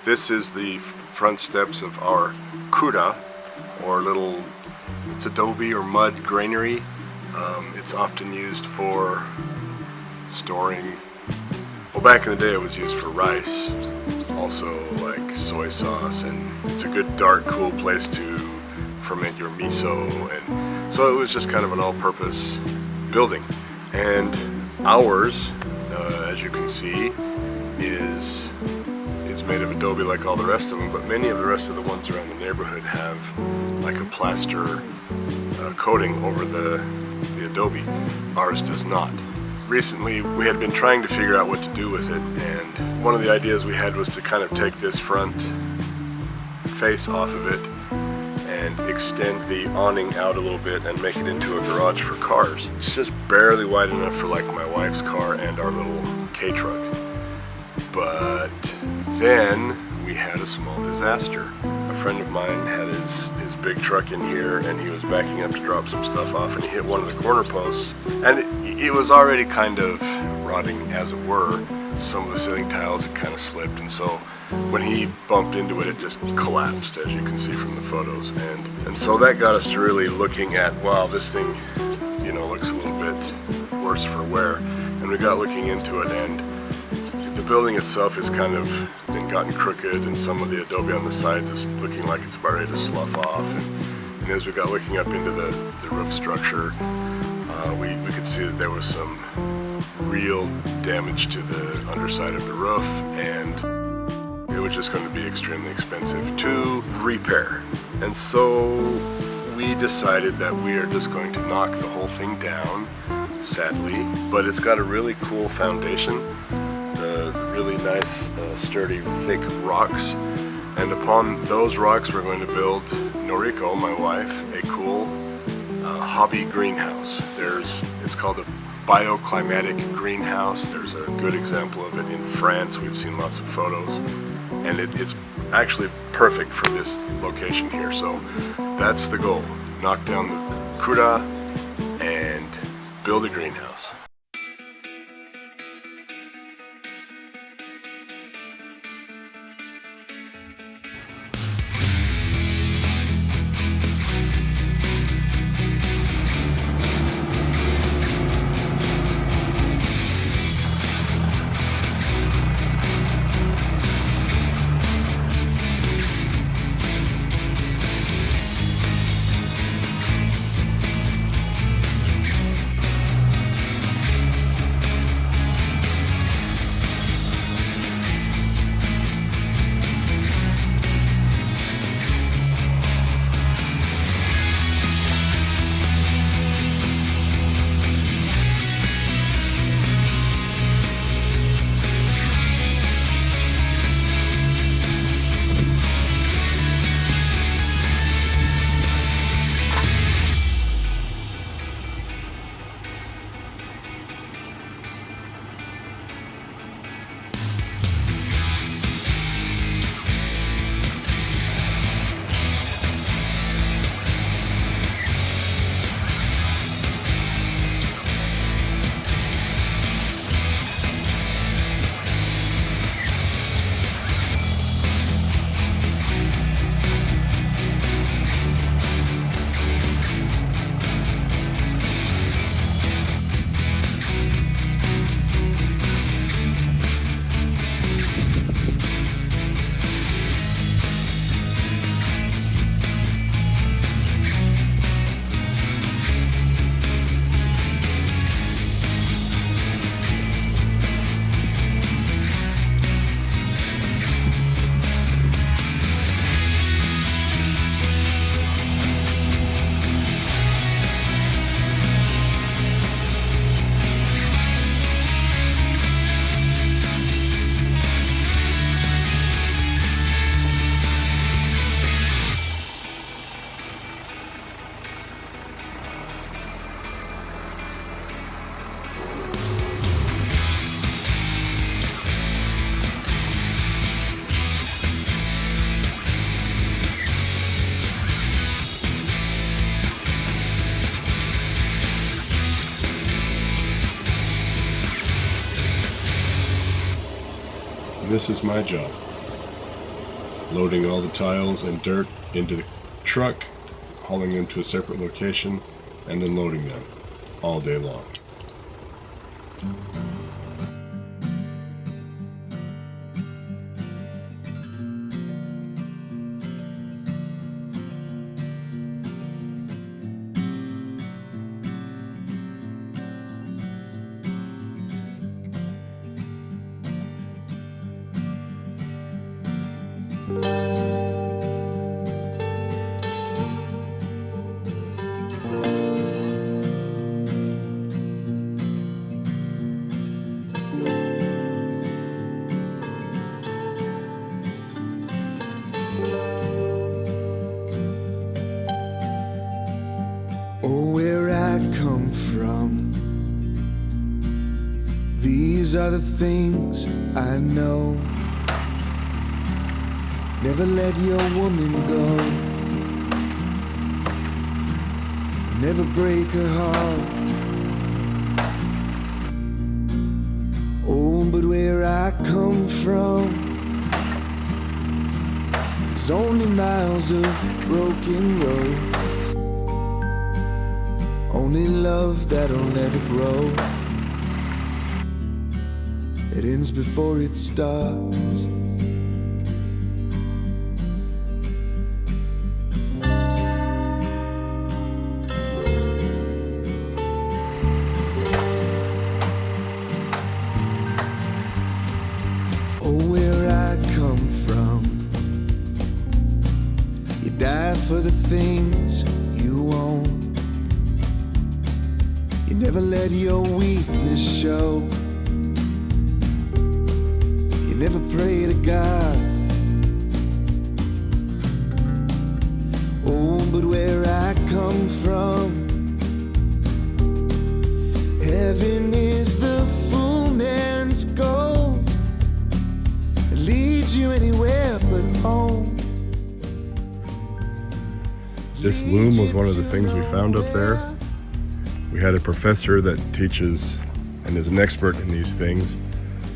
This is the front steps of our kura, or it's adobe or mud granary. It's often used for storing, well, back in the day it was used for rice, also like soy sauce, and it's a good dark cool place to ferment your miso, and so it was just kind of an all-purpose building. And ours, as you can see, is made of adobe like all the rest of them, but many of the rest of the ones around the neighborhood have like a plaster coating over the adobe. Ours does not. Recently we had been trying to figure out what to do with it, and one of the ideas we had was to kind of take this front face off of it and extend the awning out a little bit and make it into a garage for cars. It's just barely wide enough for like my wife's car and our little K-truck. But then we had a small disaster. A friend of mine had his big truck in here, and he was backing up to drop some stuff off, and he hit one of the corner posts, and it was already kind of rotting, as it were. Some of the ceiling tiles had kind of slipped, and so when he bumped into it, it just collapsed, as you can see from the photos. And so that got us to really looking at, wow, this thing, looks a little bit worse for wear. And we got looking into it, and the building itself has kind of been gotten crooked, and some of the adobe on the sides is looking like it's about ready to slough off. And as we got looking up into the roof structure, we could see that there was some real damage to the underside of the roof, and it was just going to be extremely expensive to repair. And so we decided that we are just going to knock the whole thing down, sadly, but it's got a really cool foundation. Really nice, sturdy, thick rocks, and upon those rocks we're going to build Noriko, my wife, a cool hobby greenhouse. It's called a bioclimatic greenhouse. There's a good example of it in France. We've seen lots of photos, and it's actually perfect for this location here. So that's the goal: knock down the kura and build a greenhouse. This is my job. loading all the tiles and dirt into the truck, hauling them to a separate location, and then loading them all day long. Oh, where I come from, these are the things I know. Never let your woman go, never break her heart. Oh, but where I come from, there's only miles of broken roads, only love that'll never grow. It ends before it starts. Oh, where I come from, you die for the things you own. You never let your weakness show. You never pray to God. Oh, but where I come from, heaven is the full man's goal. It leads you anywhere but home. This loom was one of the things we found up there. We had a professor that teaches and is an expert in these things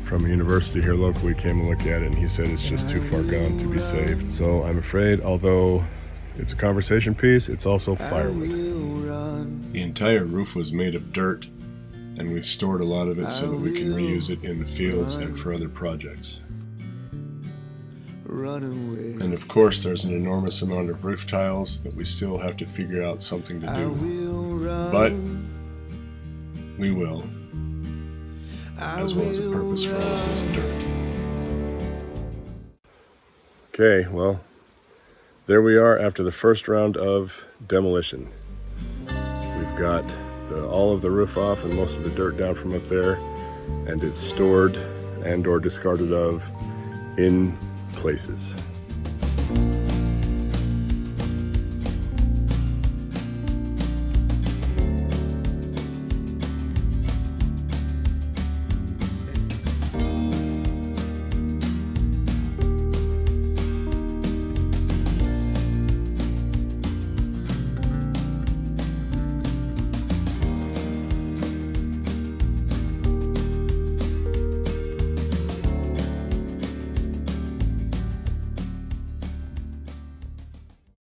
from a university here locally came and looked at it, and he said it's just too far gone to be saved. So I'm afraid, although it's a conversation piece, it's also firewood. The entire roof was made of dirt, and we've stored a lot of it so that we can reuse it in the fields and for other projects. And of course there's an enormous amount of roof tiles that we still have to figure out something to do. But we will, as well as a purpose for all of this dirt. Okay, well, there we are after the first round of demolition. We've got all of the roof off and most of the dirt down from up there, and it's stored and or discarded of in places.